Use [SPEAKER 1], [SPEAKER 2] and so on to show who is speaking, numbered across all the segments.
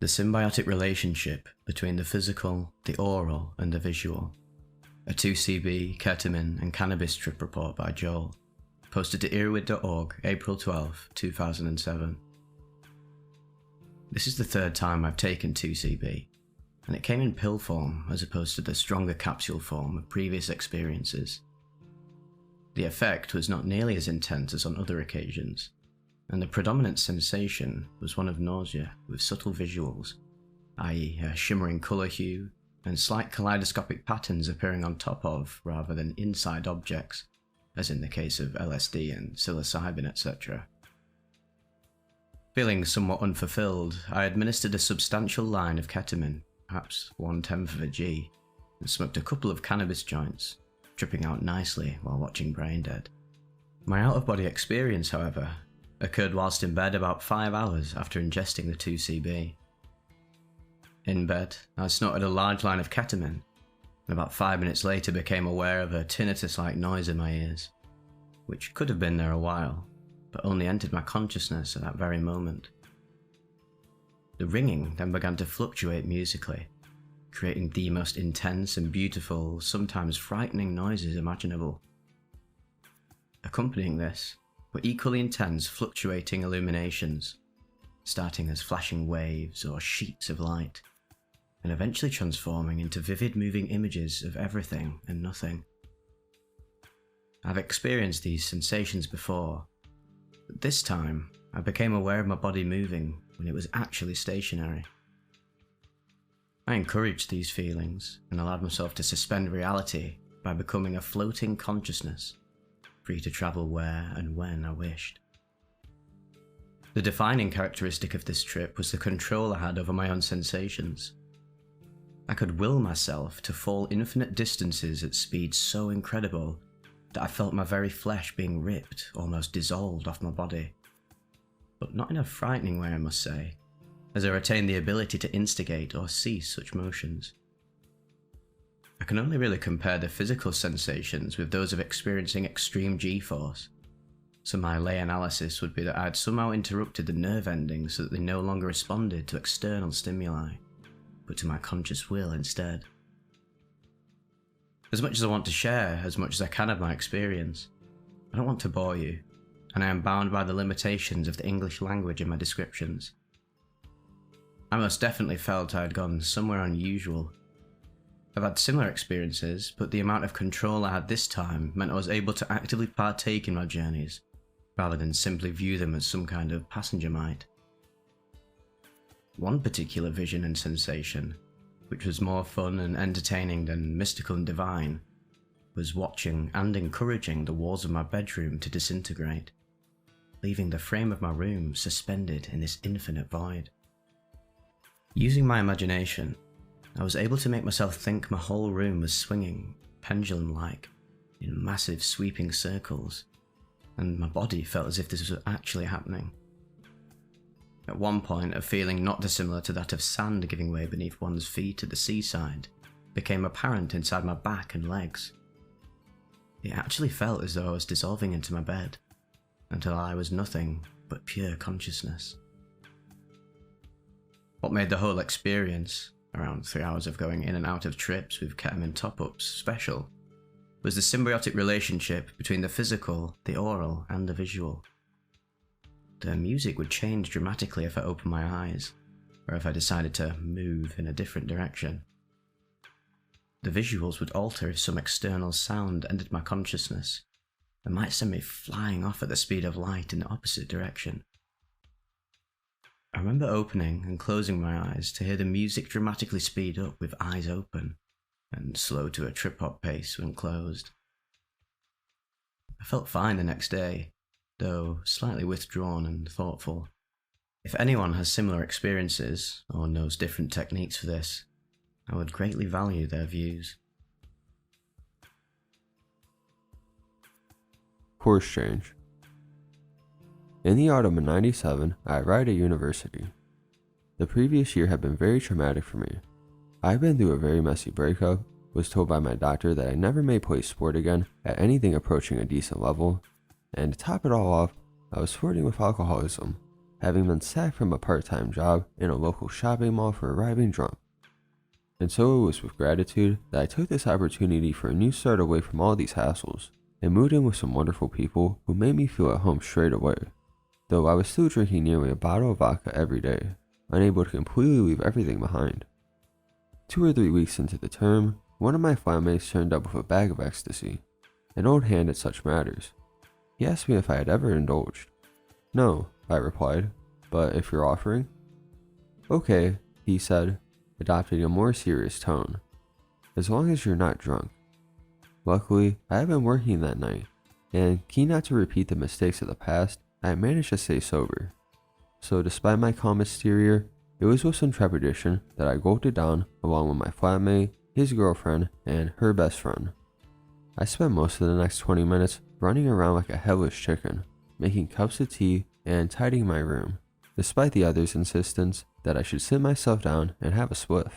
[SPEAKER 1] The symbiotic relationship between the physical, the aural, and the visual. A 2C-B, ketamine, and cannabis trip report by Joel. Posted to earwid.org, April 12, 2007. This is the third time I've taken 2C-B, and it came in pill form as opposed to the stronger capsule form of previous experiences. The effect was not nearly as intense as on other occasions, and the predominant sensation was one of nausea with subtle visuals, i.e. a shimmering colour hue and slight kaleidoscopic patterns appearing on top of rather than inside objects, as in the case of LSD and psilocybin, etc. Feeling somewhat unfulfilled, I administered a substantial line of ketamine, perhaps 1/10 of a G, and smoked a couple of cannabis joints, tripping out nicely while watching Braindead. My out-of-body experience, however, occurred whilst in bed about 5 hours after ingesting the 2C-B. In bed, I snorted a large line of ketamine, and about 5 minutes later became aware of a tinnitus-like noise in my ears, which could have been there a while, but only entered my consciousness at that very moment. The ringing then began to fluctuate musically, creating the most intense and beautiful, sometimes frightening noises imaginable. Accompanying this were equally intense fluctuating illuminations, starting as flashing waves or sheets of light, and eventually transforming into vivid moving images of everything and nothing. I've experienced these sensations before, but this time I became aware of my body moving when it was actually stationary. I encouraged these feelings and allowed myself to suspend reality by becoming a floating consciousness, free to travel where and when I wished. The defining characteristic of this trip was the control I had over my own sensations. I could will myself to fall infinite distances at speeds so incredible that I felt my very flesh being ripped, almost dissolved off my body. But not in a frightening way, I must say, as I retained the ability to instigate or cease such motions. I can only really compare the physical sensations with those of experiencing extreme G-force, so my lay analysis would be that I had somehow interrupted the nerve endings so that they no longer responded to external stimuli, but to my conscious will instead. As much as I want to share as much as I can of my experience, I don't want to bore you, and I am bound by the limitations of the English language in my descriptions. I most definitely felt I had gone somewhere unusual. I've had similar experiences, but the amount of control I had this time meant I was able to actively partake in my journeys, rather than simply view them as some kind of passenger might. One particular vision and sensation, which was more fun and entertaining than mystical and divine, was watching and encouraging the walls of my bedroom to disintegrate, leaving the frame of my room suspended in this infinite void. Using my imagination, I was able to make myself think my whole room was swinging, pendulum-like, in massive sweeping circles, and my body felt as if this was actually happening. At one point, a feeling not dissimilar to that of sand giving way beneath one's feet at the seaside became apparent inside my back and legs. It actually felt as though I was dissolving into my bed, until I was nothing but pure consciousness. What made the whole experience, around 3 hours of going in and out of trips with ketamine top-ups, special, was the symbiotic relationship between the physical, the aural, and the visual. The music would change dramatically if I opened my eyes, or if I decided to move in a different direction. The visuals would alter if some external sound entered my consciousness, and might send me flying off at the speed of light in the opposite direction. I remember opening and closing my eyes to hear the music dramatically speed up with eyes open, and slow to a trip-hop pace when closed. I felt fine the next day, though slightly withdrawn and thoughtful. If anyone has similar experiences, or knows different techniques for this, I would greatly value their views.
[SPEAKER 2] Course change. In the autumn of '97, I arrived at university. The previous year had been very traumatic for me. I had been through a very messy breakup, was told by my doctor that I never may play sport again at anything approaching a decent level, and to top it all off, I was flirting with alcoholism, having been sacked from a part-time job in a local shopping mall for arriving drunk. And so it was with gratitude that I took this opportunity for a new start away from all these hassles, and moved in with some wonderful people who made me feel at home straight away, though I was still drinking nearly a bottle of vodka every day, unable to completely leave everything behind. 2 or 3 weeks into the term, one of my flatmates turned up with a bag of ecstasy, an old hand at such matters. He asked me if I had ever indulged. No, I replied, but if you're offering? Okay, he said, adopting a more serious tone. As long as you're not drunk. Luckily, I had been working that night, and keen not to repeat the mistakes of the past, I had managed to stay sober. So despite my calm exterior, it was with some trepidation that I gulped it down along with my flatmate, his girlfriend, and her best friend. I spent most of the next 20 minutes running around like a headless chicken, making cups of tea and tidying my room, despite the others' insistence that I should sit myself down and have a spliff.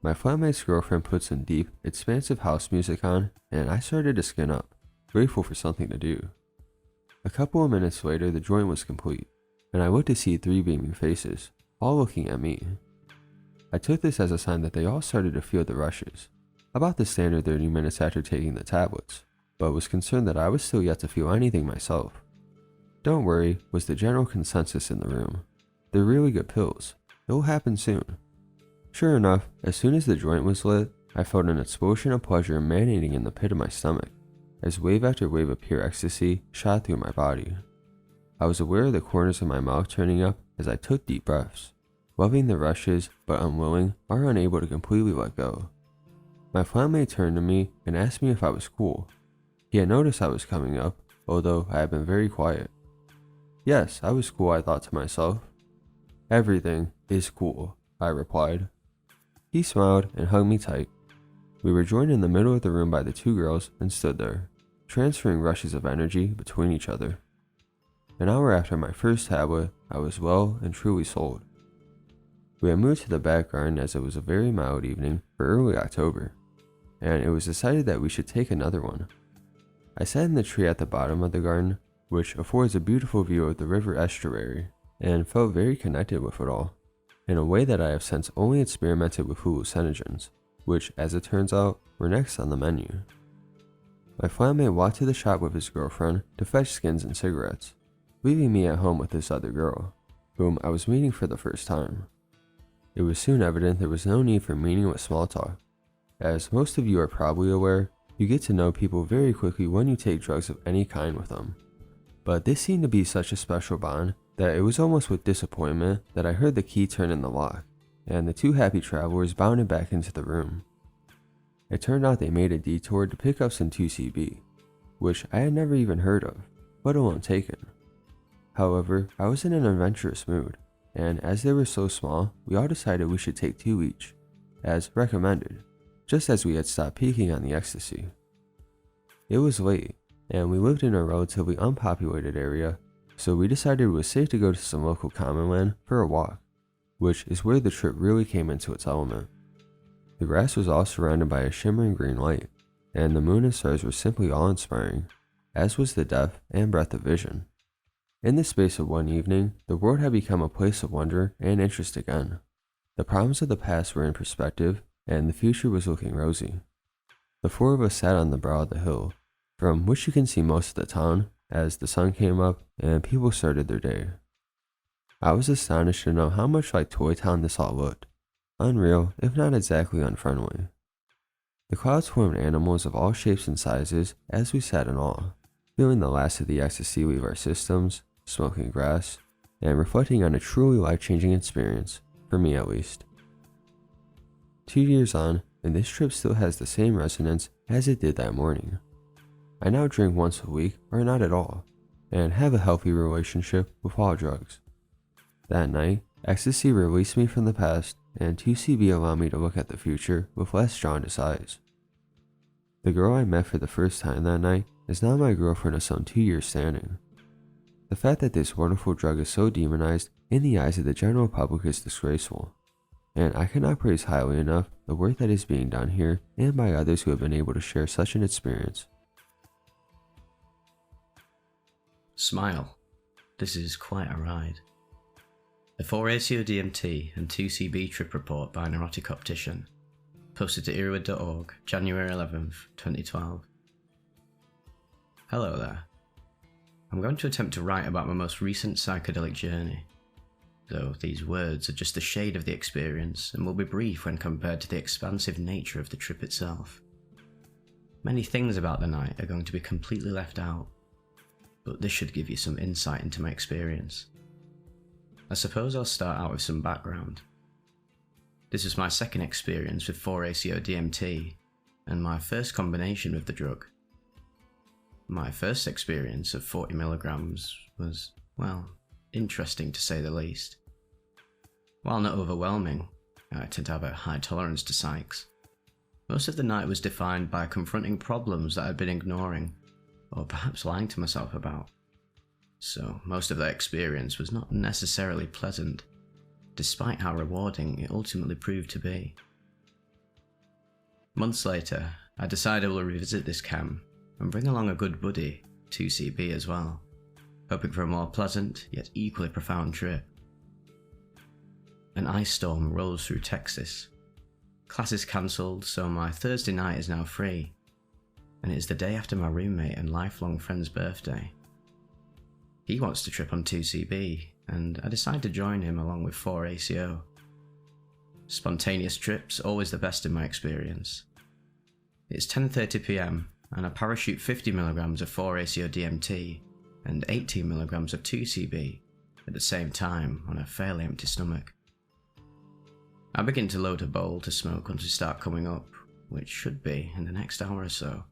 [SPEAKER 2] My flatmate's girlfriend put some deep, expansive house music on, and I started to skin up, grateful for something to do. A couple of minutes later, the joint was complete, and I looked to see 3 beaming faces, all looking at me. I took this as a sign that they all started to feel the rushes, about the standard 30 minutes after taking the tablets, but was concerned that I was still yet to feel anything myself. Don't worry, was the general consensus in the room. They're really good pills. It will happen soon. Sure enough, as soon as the joint was lit, I felt an explosion of pleasure emanating in the pit of my stomach, as wave after wave of pure ecstasy shot through my body. I was aware of the corners of my mouth turning up as I took deep breaths, loving the rushes but unwilling or unable to completely let go. My flatmate turned to me and asked me if I was cool. He had noticed I was coming up, although I had been very quiet. Yes, I was cool, I thought to myself. Everything is cool, I replied. He smiled and hugged me tight. We were joined in the middle of the room by the 2 girls and stood there, transferring rushes of energy between each other. An hour after my first tablet, I was well and truly sold. We had moved to the back garden as it was a very mild evening for early October, and it was decided that we should take another one. I sat in the tree at the bottom of the garden, which affords a beautiful view of the river estuary, and felt very connected with it all, in a way that I have since only experimented with hallucinogens, which, as it turns out, were next on the menu. My flatmate walked to the shop with his girlfriend to fetch skins and cigarettes, leaving me at home with this other girl, whom I was meeting for the first time. It was soon evident there was no need for meaningless small talk. As most of you are probably aware, you get to know people very quickly when you take drugs of any kind with them. But this seemed to be such a special bond that it was almost with disappointment that I heard the key turn in the lock, and the 2 happy travelers bounded back into the room. It turned out they made a detour to pick up some 2C-B, which I had never even heard of, let alone taken. However, I was in an adventurous mood, and as they were so small, we all decided we should take 2 each, as recommended, just as we had stopped peaking on the ecstasy. It was late, and we lived in a relatively unpopulated area, so we decided it was safe to go to some local common land for a walk, which is where the trip really came into its element. The grass was all surrounded by a shimmering green light, and the moon and stars were simply awe-inspiring, as was the depth and breadth of vision. In the space of one evening, the world had become a place of wonder and interest again. The problems of the past were in perspective, and the future was looking rosy. The 4 of us sat on the brow of the hill, from which you can see most of the town, as the sun came up and people started their day. I was astonished to know how much like Toy Town this all looked. Unreal, if not exactly unfriendly. The clouds formed animals of all shapes and sizes as we sat in awe, feeling the last of the ecstasy leave our systems, smoking grass, and reflecting on a truly life-changing experience, for me at least. 2 years on, and this trip still has the same resonance as it did that morning. I now drink once a week or not at all, and have a healthy relationship with all drugs. That night, ecstasy released me from the past, and 2C-B allowed me to look at the future with less jaundiced eyes. The girl I met for the first time that night is now my girlfriend of some 2 years standing. The fact that this wonderful drug is so demonized in the eyes of the general public is disgraceful, and I cannot praise highly enough the work that is being done here and by others who have been able to share such an experience.
[SPEAKER 1] Smile. This is quite a ride. The 4-ACO-DMT and 2C-B trip report by Neurotic Optician, posted to earwid.org, January 11th, 2012. Hello there. I'm going to attempt to write about my most recent psychedelic journey, though these words are just a shade of the experience and will be brief when compared to the expansive nature of the trip itself. Many things about the night are going to be completely left out, but this should give you some insight into my experience. I suppose I'll start out with some background. This was my second experience with 4-ACO-DMT, and my first combination with the drug. My first experience of 40 milligrams was, well, interesting to say the least. While not overwhelming, I tend to have a high tolerance to psychs. Most of the night was defined by confronting problems that I'd been ignoring, or perhaps lying to myself about. So most of that experience was not necessarily pleasant, despite how rewarding it ultimately proved to be. Months later, I decided I will revisit this camp and bring along a good buddy, 2C-B as well, hoping for a more pleasant yet equally profound trip. An ice storm rolls through Texas. Class is cancelled, so my Thursday night is now free, and it is the day after my roommate and lifelong friend's birthday. He wants to trip on 2C-B, and I decide to join him along with 4-ACO. Spontaneous trips, always the best in my experience. It's 10:30 PM, and I parachute 50 milligrams of 4-ACO-DMT and 18 milligrams of 2C-B at the same time on a fairly empty stomach. I begin to load a bowl to smoke once we start coming up, which should be in the next hour or so.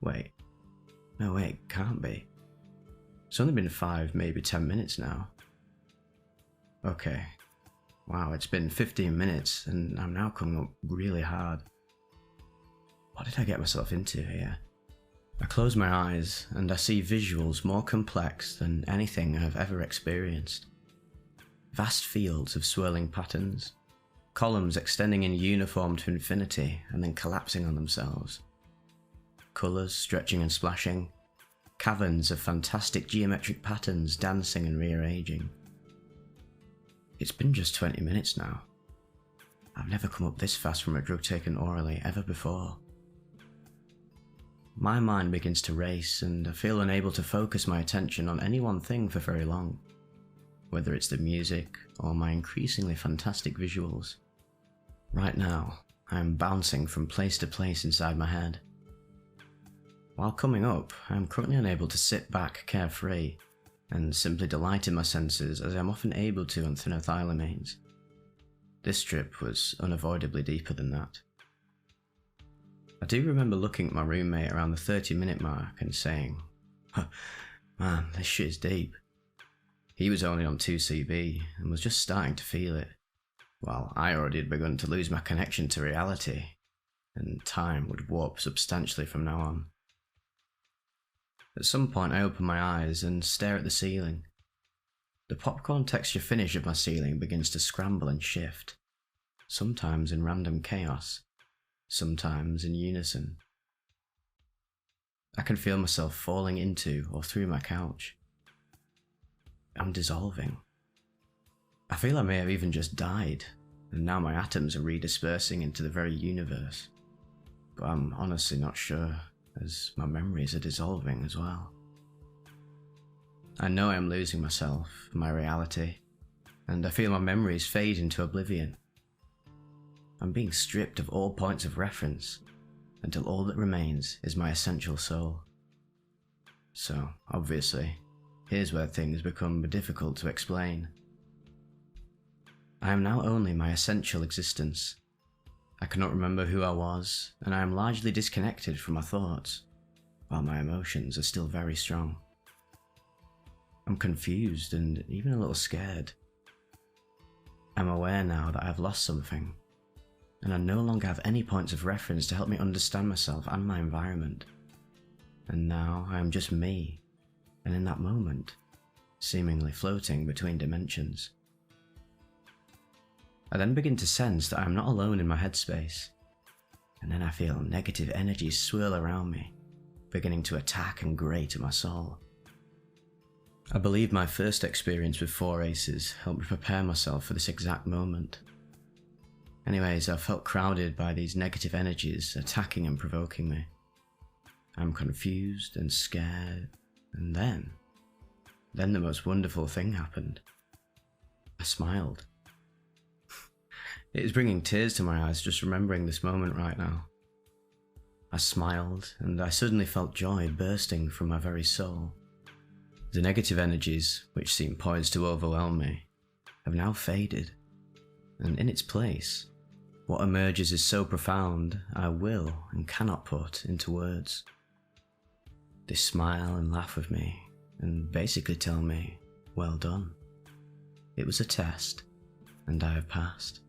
[SPEAKER 1] Wait, can't be. It's only been 5, maybe 10 minutes now. Okay, wow, it's been 15 minutes and I'm now coming up really hard. What did I get myself into here? I close my eyes and I see visuals more complex than anything I've ever experienced. Vast fields of swirling patterns, columns extending in uniform to infinity and then collapsing on themselves. Colours stretching and splashing, caverns of fantastic geometric patterns dancing and rearranging. It's been just 20 minutes now. I've never come up this fast from a drug taken orally ever before. My mind begins to race and I feel unable to focus my attention on any one thing for very long, whether it's the music or my increasingly fantastic visuals. Right now, I am bouncing from place to place inside my head. While coming up, I am currently unable to sit back carefree and simply delight in my senses as I am often able to on phenethylamines. This trip was unavoidably deeper than that. I do remember looking at my roommate around the 30-minute mark and saying, man, this shit is deep. He was only on 2C-B and was just starting to feel it, while I already had begun to lose my connection to reality, and time would warp substantially from now on. At some point I open my eyes and stare at the ceiling. The popcorn texture finish of my ceiling begins to scramble and shift, sometimes in random chaos, sometimes in unison. I can feel myself falling into or through my couch. I'm dissolving. I feel I may have even just died, and now my atoms are redispersing into the very universe. But I'm honestly not sure, as my memories are dissolving as well. I know I am losing myself, my reality, and I feel my memories fade into oblivion. I'm being stripped of all points of reference, until all that remains is my essential soul. So, obviously, here's where things become difficult to explain. I am now only my essential existence. I cannot remember who I was, and I am largely disconnected from my thoughts, while my emotions are still very strong. I'm confused and even a little scared. I'm aware now that I've lost something, and I no longer have any points of reference to help me understand myself and my environment. And now I am just me, and in that moment, seemingly floating between dimensions. I then begin to sense that I am not alone in my headspace, and then I feel negative energies swirl around me, beginning to attack and grate at my soul. I believe my first experience with 4-Aces helped me prepare myself for this exact moment. Anyways, I felt crowded by these negative energies attacking and provoking me. I'm confused and scared, and then the most wonderful thing happened. I smiled. It is bringing tears to my eyes just remembering this moment right now. I smiled, and I suddenly felt joy bursting from my very soul. The negative energies, which seemed poised to overwhelm me, have now faded, and in its place, what emerges is so profound I will and cannot put into words. They smile and laugh with me, and basically tell me, well done. It was a test, and I have passed.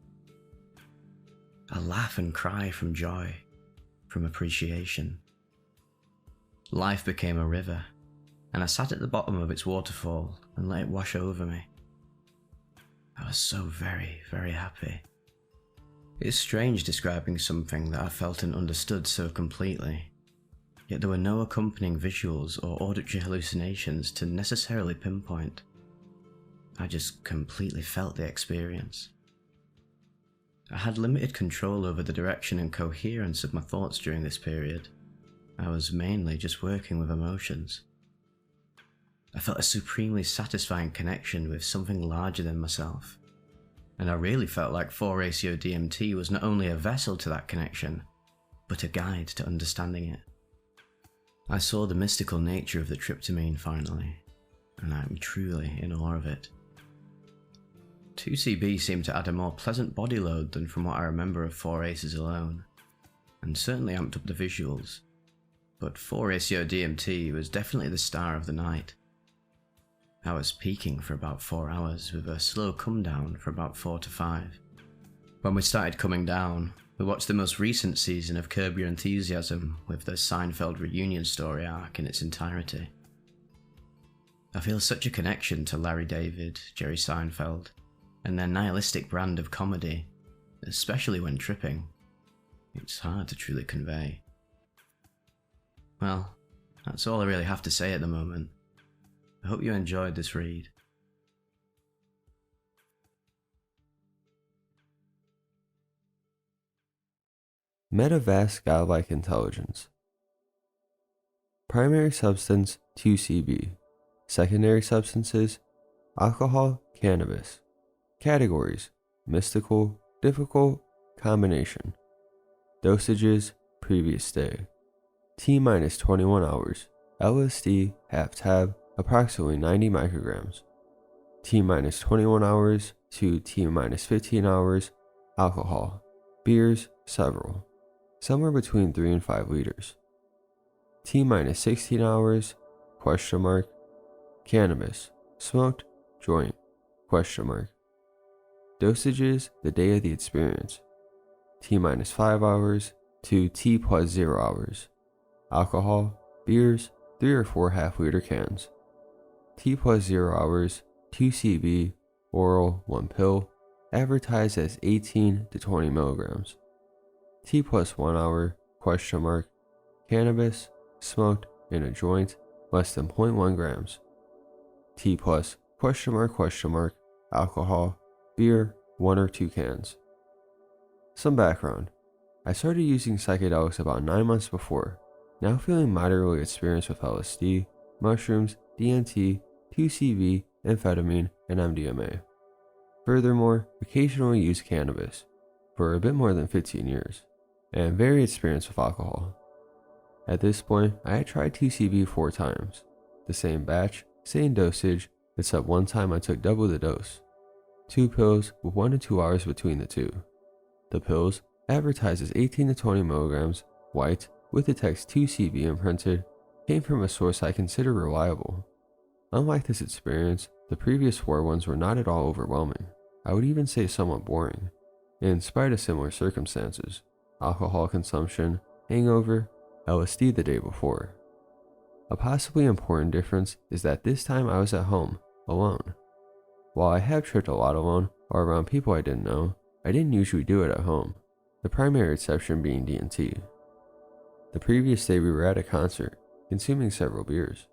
[SPEAKER 1] I laugh and cry from joy, from appreciation. Life became a river, and I sat at the bottom of its waterfall and let it wash over me. I was so very, very happy. It's strange describing something that I felt and understood so completely, yet there were no accompanying visuals or auditory hallucinations to necessarily pinpoint. I just completely felt the experience. I had limited control over the direction and coherence of my thoughts during this period. I was mainly just working with emotions. I felt a supremely satisfying connection with something larger than myself, and I really felt like 4-ACO DMT was not only a vessel to that connection, but a guide to understanding it. I saw the mystical nature of the tryptamine finally, and I am truly in awe of it. 2C-B seemed to add a more pleasant body load than from what I remember of 4-Aces alone, and certainly amped up the visuals, but 4-ACO DMT was definitely the star of the night. I was peaking for about 4 hours with a slow come down for about 4 to 5. When we started coming down, we watched the most recent season of Curb Your Enthusiasm with the Seinfeld reunion story arc in its entirety. I feel such a connection to Larry David, Jerry Seinfeld, and their nihilistic brand of comedy, especially when tripping. It's hard to truly convey. Well, that's all I really have to say at the moment. I hope you enjoyed this read.
[SPEAKER 2] Metavast godlike intelligence. Primary substance 2C-B. Secondary substances alcohol, cannabis. Categories: mystical, difficult, combination. Dosages: previous day. T-minus 21 hours. LSD, half tab, approximately 90 micrograms. T-minus 21 hours to T-minus 15 hours. Alcohol. Beers, several. Somewhere between 3 and 5 liters. T-minus 16 hours, question mark. Cannabis, smoked, joint, question mark. Dosages the day of the experience. T-minus 5 hours to T plus 0 hours. Alcohol, beers, 3 or 4 half-liter cans. T plus 0 hours, 2C-B, oral, 1 pill, advertised as 18 to 20 milligrams. T plus 1 hour, question mark. Cannabis, smoked, in a joint, less than 0.1 grams. T plus, question mark, alcohol, beer, 1 or 2 cans. Some background. I started using psychedelics about 9 months before, now feeling moderately experienced with LSD, mushrooms, DMT, 2C-B, amphetamine, and MDMA. Furthermore, occasionally use cannabis, for a bit more than 15 years, and very experienced with alcohol. At this point, I had tried 2C-B 4 times, the same batch, same dosage, except one time I took double the dose. 2 pills with 1 to 2 hours between the two. The pills, advertised as 18 to 20 milligrams, white, with the text 2C-B imprinted, came from a source I consider reliable. Unlike this experience, the previous 4 ones were not at all overwhelming. I would even say somewhat boring, in spite of similar circumstances: alcohol consumption, hangover, LSD the day before. A possibly important difference is that this time I was at home, alone. While I have tripped a lot alone or around people I didn't know, I didn't usually do it at home, the primary exception being DMT. The previous day we were at a concert, consuming several beers,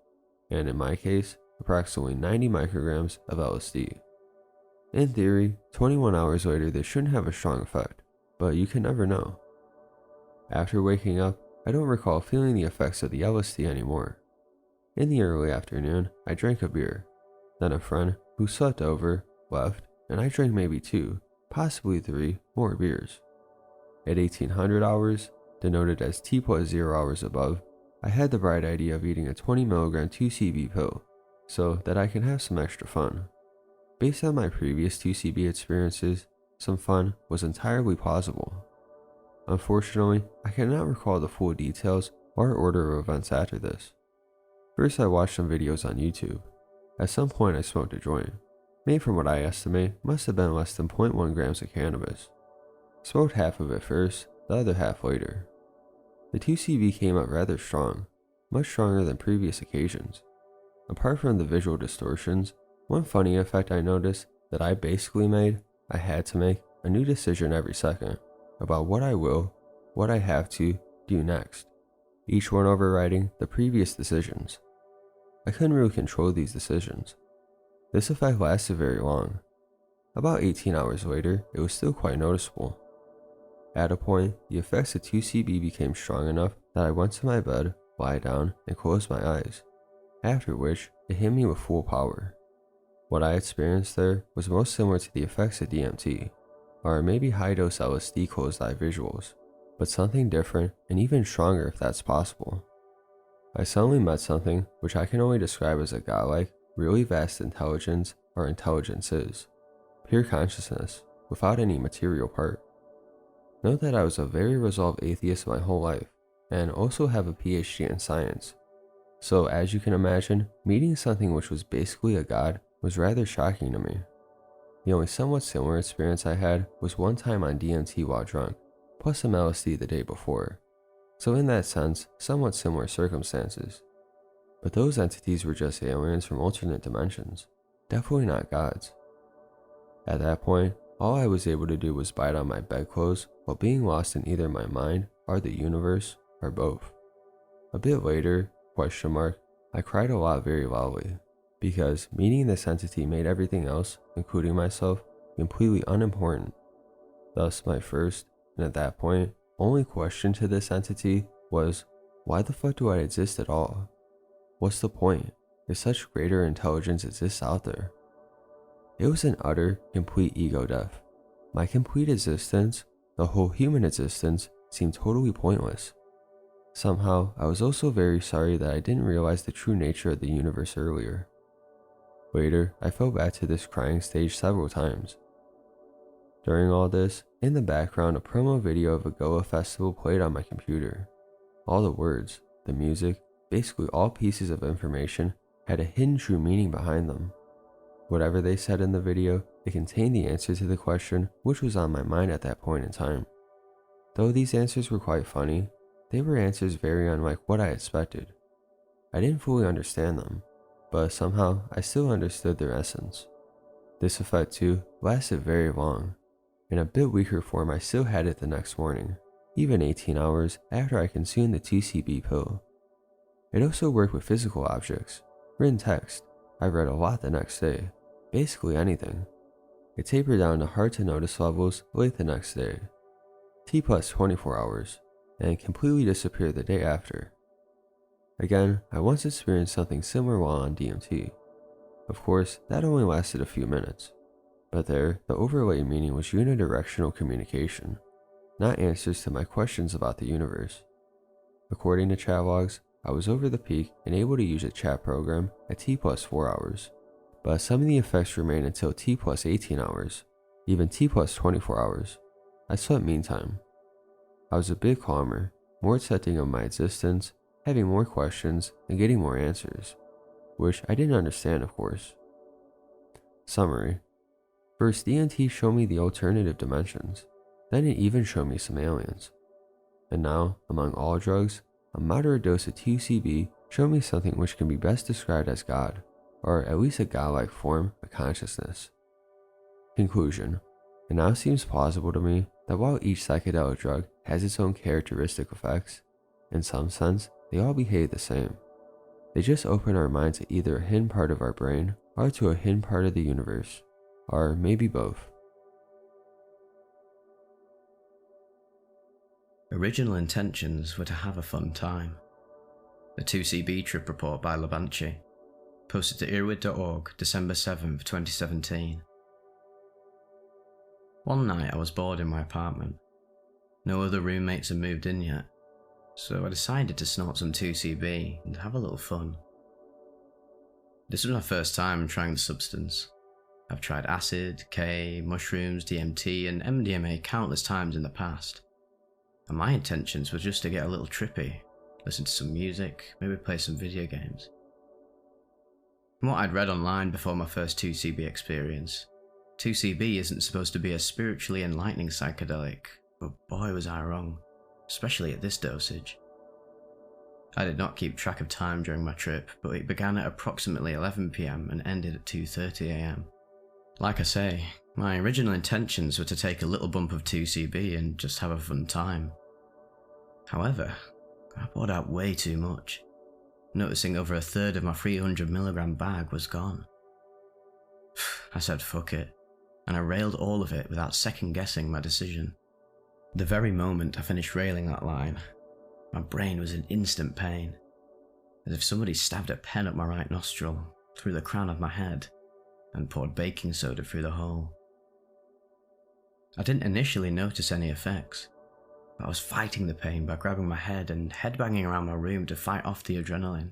[SPEAKER 2] and in my case, approximately 90 micrograms of LSD. In theory, 21 hours later this shouldn't have a strong effect, but you can never know. After waking up, I don't recall feeling the effects of the LSD anymore. In the early afternoon, I drank a beer. Then a friend who slept over left, and I drank maybe 2, possibly 3 more beers. At 1800 hours, denoted as T plus 0 hours above, I had the bright idea of eating a 20 mg 2C-B pill so that I can have some extra fun. Based on my previous 2C-B experiences, some fun was entirely plausible. Unfortunately, I cannot recall the full details or order of events after this. First, I watched some videos on YouTube. At some point, I smoked a joint, made from what I estimate must have been less than 0.1 grams of cannabis. Smoked half of it first, the other half later. The 2C-B came out rather strong, much stronger than previous occasions. Apart from the visual distortions, one funny effect I noticed that I basically made, I had to make a new decision every second about what I will, what I have to do next, each one overriding the previous decisions. I couldn't really control these decisions. This effect lasted very long. About 18 hours later, it was still quite noticeable. At a point, the effects of 2C-B became strong enough that I went to my bed, lie down, and closed my eyes, after which it hit me with full power. What I experienced there was most similar to the effects of DMT, or maybe high-dose LSD closed-eye visuals, but something different and even stronger if that's possible. I suddenly met something which I can only describe as a godlike, really vast intelligence or intelligences, pure consciousness, without any material part. Note that I was a very resolved atheist my whole life, and also have a PhD in science. So as you can imagine, meeting something which was basically a god was rather shocking to me. The only somewhat similar experience I had was one time on DMT while drunk, plus some LSD the day before. So in that sense, somewhat similar circumstances. But those entities were just aliens from alternate dimensions, definitely not gods. At that point, all I was able to do was bite on my bedclothes while being lost in either my mind or the universe, or both. A bit later, I cried a lot very loudly, because meeting this entity made everything else, including myself, completely unimportant. Thus, my first, and at that point, only question to this entity was, why the fuck do I exist at all? What's the point if such greater intelligence exists out there? It was an utter, complete ego death. My complete existence, the whole human existence, seemed totally pointless. Somehow, I was also very sorry that I didn't realize the true nature of the universe earlier. Later, I fell back to this crying stage several times. During all this, in the background, a promo video of a Goa festival played on my computer. All the words, the music, basically all pieces of information had a hidden true meaning behind them. Whatever they said in the video, it contained the answer to the question which was on my mind at that point in time. Though these answers were quite funny, they were answers very unlike what I expected. I didn't fully understand them, but somehow I still understood their essence. This effect too lasted very long. In a bit weaker form, I still had it the next morning, even 18 hours after I consumed the 2C-B pill. It also worked with physical objects, written text. I read a lot the next day, basically anything. It tapered down to hard to notice levels late the next day, T plus 24 hours, and completely disappeared the day after. Again, I once experienced something similar while on DMT. Of course, that only lasted a few minutes, but there, the overlay meaning was unidirectional communication, not answers to my questions about the universe. According to chat logs, I was over the peak and able to use a chat program at T plus 4 hours, but some of the effects remained until T plus 18 hours, even T plus 24 hours. I slept meantime. I was a bit calmer, more accepting of my existence, having more questions and getting more answers, which I didn't understand, of course. Summary. First, DMT showed me the alternative dimensions, then it even showed me some aliens. And now, among all drugs, a moderate dose of 2C-B showed me something which can be best described as God, or at least a godlike form of consciousness. Conclusion. It now seems plausible to me that while each psychedelic drug has its own characteristic effects, in some sense, they all behave the same. They just open our minds to either a hidden part of our brain or to a hidden part of the universe, or maybe both.
[SPEAKER 1] Original intentions were to have a fun time. The 2C-B trip report by Labanchi, posted to earwid.org, December 7th, 2017. One night I was bored in my apartment. No other roommates had moved in yet, so I decided to snort some 2C-B and have a little fun. This was my first time trying the substance. I've tried acid, K, mushrooms, DMT and MDMA countless times in the past, and my intentions were just to get a little trippy, listen to some music, maybe play some video games. From what I'd read online before my first 2C-B experience, 2C-B isn't supposed to be a spiritually enlightening psychedelic, but boy was I wrong, especially at this dosage. I did not keep track of time during my trip, but it began at approximately 11 PM and ended at 2:30 AM. Like I say, my original intentions were to take a little bump of 2C-B and just have a fun time. However, I poured out way too much, noticing over a third of my 300mg bag was gone. I said fuck it, and I railed all of it without second guessing my decision. The very moment I finished railing that line, my brain was in instant pain, as if somebody stabbed a pen up my right nostril, through the crown of my head, and poured baking soda through the hole. I didn't initially notice any effects, but I was fighting the pain by grabbing my head and headbanging around my room to fight off the adrenaline.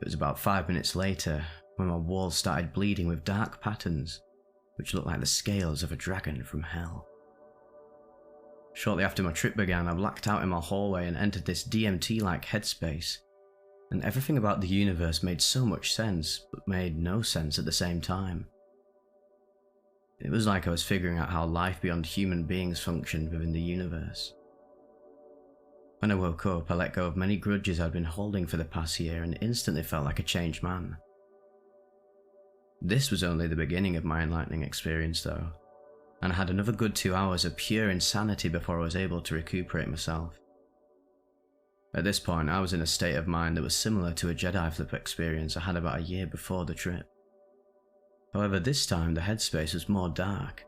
[SPEAKER 1] It was about 5 minutes later when my walls started bleeding with dark patterns, which looked like the scales of a dragon from hell. Shortly after my trip began, I blacked out in my hallway and entered this DMT-like headspace, and everything about the universe made so much sense, but made no sense at the same time. It was like I was figuring out how life beyond human beings functioned within the universe. When I woke up, I let go of many grudges I'd been holding for the past year and instantly felt like a changed man. This was only the beginning of my enlightening experience though, and I had another good 2 hours of pure insanity before I was able to recuperate myself. At this point, I was in a state of mind that was similar to a Jedi flip experience I had about a year before the trip. However, this time the headspace was more dark,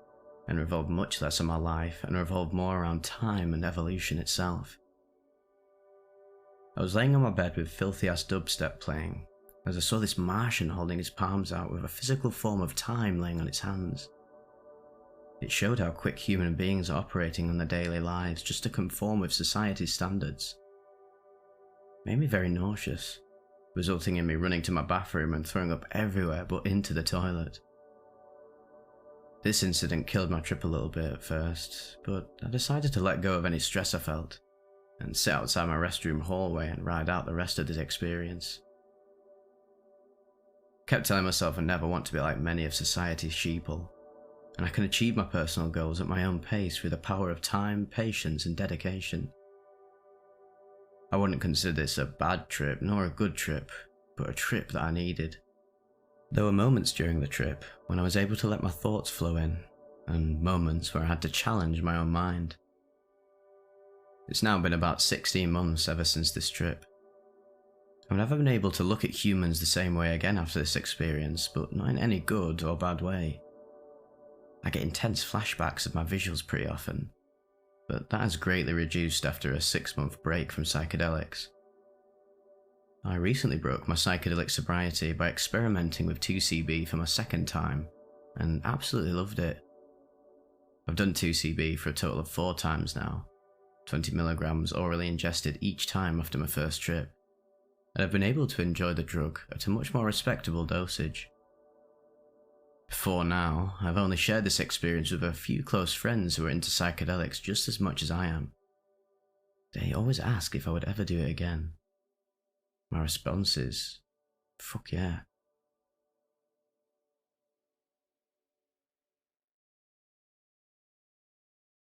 [SPEAKER 1] and revolved much less on my life and revolved more around time and evolution itself. I was laying on my bed with filthy-ass dubstep playing, as I saw this Martian holding his palms out with a physical form of time laying on its hands. It showed how quick human beings are operating on their daily lives just to conform with society's standards. It made me very nauseous, resulting in me running to my bathroom and throwing up everywhere but into the toilet. This incident killed my trip a little bit at first, but I decided to let go of any stress I felt, and sit outside my restroom hallway and ride out the rest of this experience. I kept telling myself I never want to be like many of society's sheeple, and I can achieve my personal goals at my own pace through the power of time, patience, and dedication. I wouldn't consider this a bad trip, nor a good trip, but a trip that I needed. There were moments during the trip when I was able to let my thoughts flow in, and moments where I had to challenge my own mind. It's now been about 16 months ever since this trip. I've never been able to look at humans the same way again after this experience, but not in any good or bad way. I get intense flashbacks of my visuals pretty often, but that has greatly reduced after a 6-month break from psychedelics. I recently broke my psychedelic sobriety by experimenting with 2C-B for my second time, and absolutely loved it. I've done 2C-B for a total of 4 times now, 20mg orally ingested each time after my first trip, and I've been able to enjoy the drug at a much more respectable dosage. Before now, I've only shared this experience with a few close friends who are into psychedelics just as much as I am. They always ask if I would ever do it again. My response is, fuck yeah.